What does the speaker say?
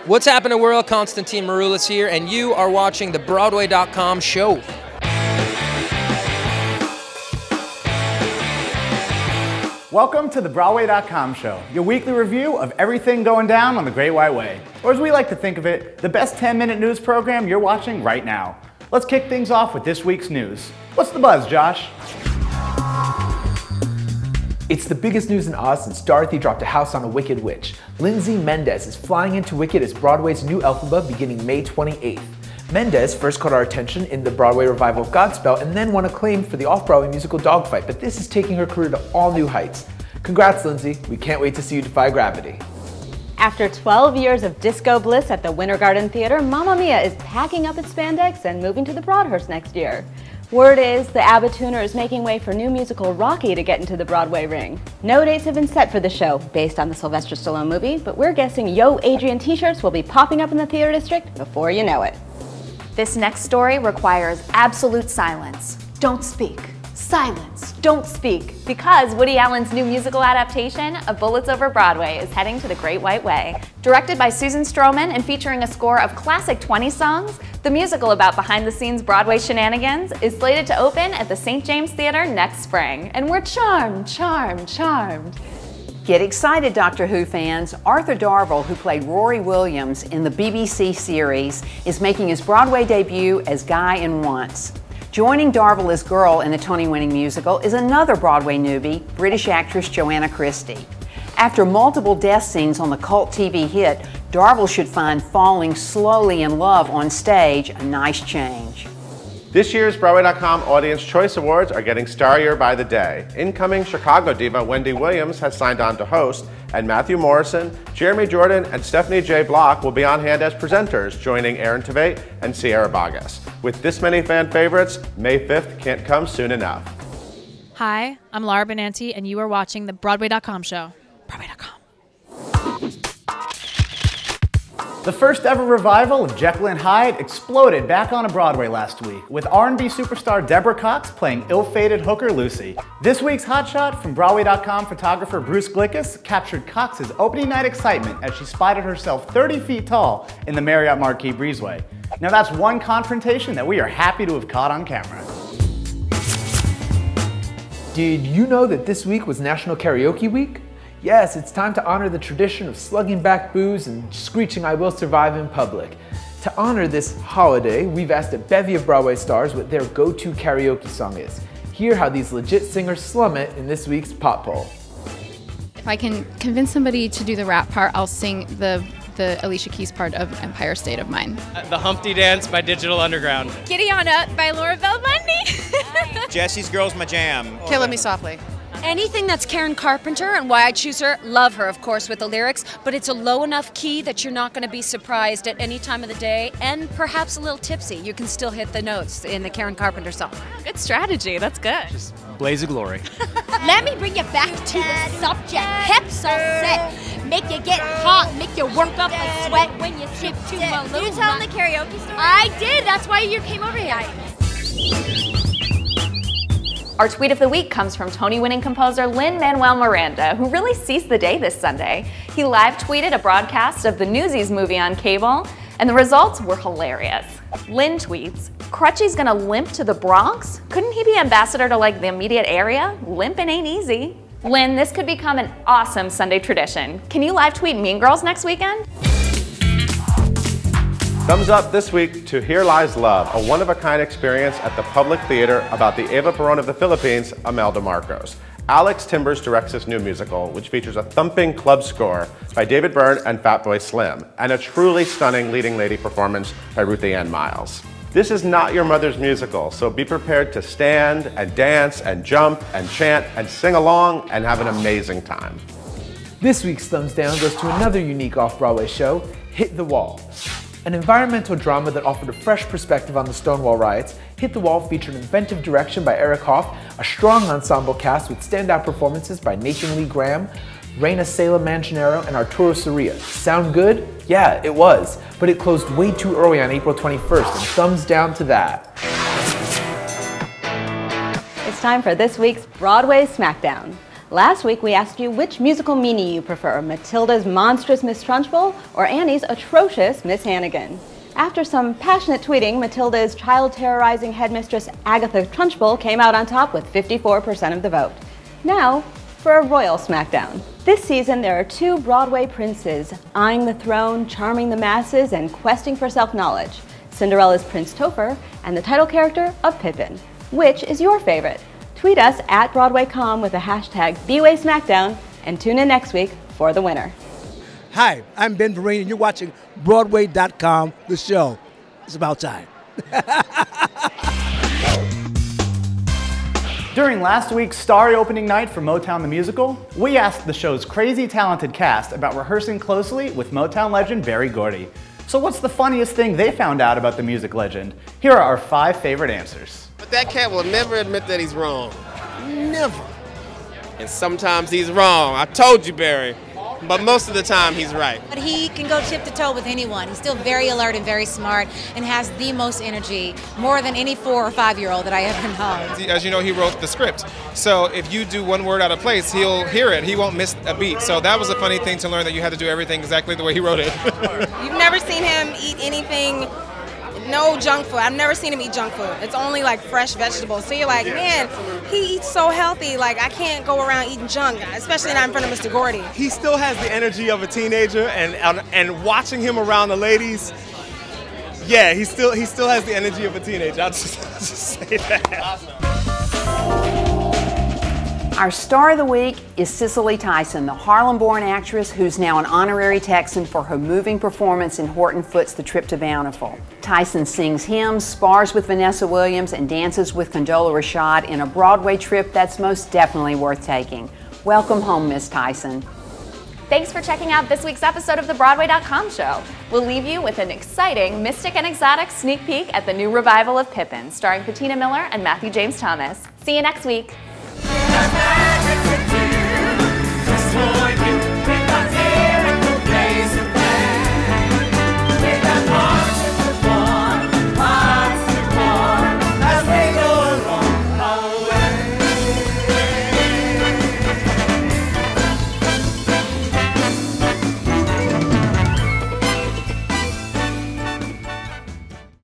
What's happening, world? Constantine Maroulis here, and you are watching the Broadway.com show. Welcome to the Broadway.com show, your weekly review of everything going down on the Great White Way. Or as we like to think of it, the best 10-minute news program you're watching right now. Let's kick things off with this week's news. What's the buzz, Josh? It's the biggest news in Oz since Dorothy dropped a house on a Wicked Witch. Lindsay Mendez is flying into Wicked as Broadway's new Elphaba beginning May 28th. Mendez first caught our attention in the Broadway revival of Godspell and then won acclaim for the off-Broadway musical Dogfight, but this is taking her career to all new heights. Congrats, Lindsay. We can't wait to see you defy gravity. After 12 years of disco bliss at the Winter Garden Theater, Mamma Mia is packing up its spandex and moving to the Broadhurst next year. Word is the Abbottuner is making way for new musical Rocky to get into the Broadway ring. No dates have been set for the show, based on the Sylvester Stallone movie, but we're guessing Yo Adrian t-shirts will be popping up in the theater district before you know it. This next story requires absolute silence. Don't speak. Silence. Don't speak. Because Woody Allen's new musical adaptation of Bullets Over Broadway is heading to the Great White Way. Directed by Susan Stroman and featuring a score of classic 20s songs, the musical about behind-the-scenes Broadway shenanigans is slated to open at the St. James Theater next spring. And we're charmed, charmed, charmed. Get excited, Doctor Who fans. Arthur Darvill, who played Rory Williams in the BBC series, is making his Broadway debut as Guy in Once. Joining Darvill as Girl in the Tony-winning musical is another Broadway newbie, British actress Joanna Christie. After multiple death scenes on the cult TV hit, Darvill should find falling slowly in love on stage a nice change. This year's Broadway.com Audience Choice Awards are getting starrier by the day. Incoming Chicago diva Wendy Williams has signed on to host, and Matthew Morrison, Jeremy Jordan, and Stephanie J. Block will be on hand as presenters, joining Aaron Tveit and Sierra Bogas. With this many fan favorites, May 5th can't come soon enough. Hi, I'm Laura Benanti, and you are watching the Broadway.com show. Broadway.com. The first ever revival of Jekyll Hyde exploded back on Broadway last week, with R&B superstar Deborah Cox playing ill-fated hooker Lucy. This week's hotshot from Broadway.com photographer Bruce Glickus captured Cox's opening night excitement as she spotted herself 30 feet tall in the Marriott Marquis breezeway. Now that's one confrontation that we are happy to have caught on camera. Did you know that this week was National Karaoke Week? Yes, it's time to honor the tradition of slugging back booze and screeching "I will survive" in public. To honor this holiday, we've asked a bevy of Broadway stars what their go-to karaoke song is. Hear how these legit singers slum it in this week's Pop Poll. If I can convince somebody to do the rap part, I'll sing the Alicia Keys part of Empire State of Mind. The Humpty Dance by Digital Underground. Giddy On Up by Laura Bell Bundy. Jesse's Girl's my jam. Killing Me Softly. Anything that's Karen Carpenter and why I choose her, love her, of course, with the lyrics, but it's a low enough key that you're not going to be surprised at any time of the day, and perhaps a little tipsy. You can still hit the notes in the Karen Carpenter song. Good strategy. That's good. Just blaze of glory. Let me bring you back to the subject. Peps are set. Make you get hot, make you work up a sweat when you trip to a little. Did you tell them the karaoke story? I did. That's why you came over here. Our tweet of the week comes from Tony-winning composer Lin-Manuel Miranda, who really seized the day this Sunday. He live tweeted a broadcast of the Newsies movie on cable, and the results were hilarious. Lin tweets, "Crutchy's gonna limp to the Bronx? Couldn't he be ambassador to like the immediate area? Limping ain't easy." Lin, this could become an awesome Sunday tradition. Can you live tweet Mean Girls next weekend? Thumbs up this week to Here Lies Love, a one-of-a-kind experience at the Public Theater about the Eva Perón of the Philippines, Imelda Marcos. Alex Timbers directs this new musical, which features a thumping club score by David Byrne and Fatboy Slim, and a truly stunning leading lady performance by Ruthie Ann Miles. This is not your mother's musical, so be prepared to stand and dance and jump and chant and sing along and have an amazing time. This week's Thumbs Down goes to another unique off-Broadway show, Hit the Wall. An environmental drama that offered a fresh perspective on the Stonewall riots, Hit the Wall featured inventive direction by Eric Hoff, a strong ensemble cast with standout performances by Nathan Lee Graham, Reina Sela Manganero, and Arturo Soria. Sound good? Yeah, it was, but it closed way too early on April 21st, and thumbs down to that. It's time for this week's Broadway Smackdown. Last week we asked you which musical meanie you prefer, Matilda's monstrous Miss Trunchbull or Annie's atrocious Miss Hannigan. After some passionate tweeting, Matilda's child-terrorizing headmistress Agatha Trunchbull came out on top with 54% of the vote. Now, for a royal smackdown. This season there are two Broadway princes, eyeing the throne, charming the masses, and questing for self-knowledge. Cinderella's Prince Topher and the title character of Pippin. Which is your favorite? Tweet us at BroadwayCom with the hashtag B'way Smackdown and tune in next week for the winner. Hi, I'm Ben Vereen and you're watching Broadway.com, the show. It's about time. During last week's starry opening night for Motown The Musical, we asked the show's crazy talented cast about rehearsing closely with Motown legend Berry Gordy. So what's the funniest thing they found out about the music legend? Here are our 5 favorite answers. But that cat will never admit that he's wrong. Never. And sometimes he's wrong. I told you, Barry. But most of the time, he's right. But he can go tip to toe with anyone. He's still very alert and very smart and has the most energy, more than any 4 or 5-year-old that I ever known. As you know, he wrote the script. So if you do one word out of place, he'll hear it. He won't miss a beat. So that was a funny thing to learn, that you had to do everything exactly the way he wrote it. You've never seen him eat anything, no junk food. I've never seen him eat junk food. It's only like fresh vegetables. So you're like, man, he eats so healthy. Like, I can't go around eating junk, especially not in front of Mr. Gordy. He still has the energy of a teenager, and watching him around the ladies, yeah, he still has the energy of a teenager. I'll just say that. Our star of the week is Cicely Tyson, the Harlem-born actress who's now an honorary Texan for her moving performance in Horton Foote's The Trip to Bountiful. Tyson sings hymns, spars with Vanessa Williams, and dances with Condola Rashad in a Broadway trip that's most definitely worth taking. Welcome home, Miss Tyson. Thanks for checking out this week's episode of the Broadway.com show. We'll leave you with an exciting, mystic and exotic sneak peek at the new revival of Pippin, starring Patina Miller and Matthew James Thomas. See you next week.